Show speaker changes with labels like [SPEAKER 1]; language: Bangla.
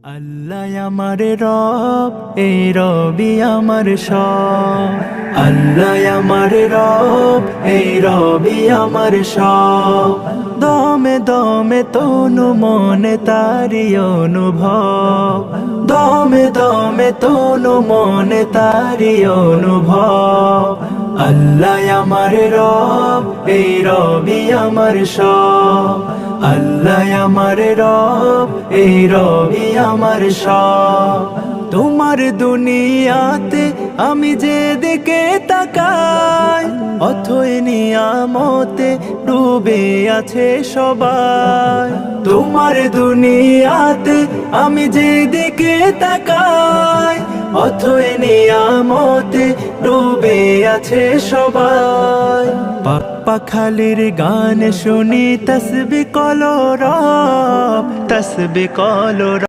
[SPEAKER 1] আল্লাহ আমার রব, এই রবি আমার সব। আল্লাহ আমার রব, এই রবি আমার সব। দমে দমে তনু মনে তারি অনুভব, দমে দমে তনু মনে তারি অনুভব। আল্লাহ আমার রব, এই রবি আমার সব। আল্লাহ আমার রব, এই রবি আমার সব। তোমার দুনিয়াতে আমি যেদিকে তাকাই, অথই নিয়ামতে ডুবে আছে সবাই। তোমার দুনিয়াতে আমি যেদিকে তাকাই, অথই নিয়ামতে ডুবে আছে সবাই। পাপ্পা খালির গান শুনি তসবি কলো রব, তসবি কলো রব।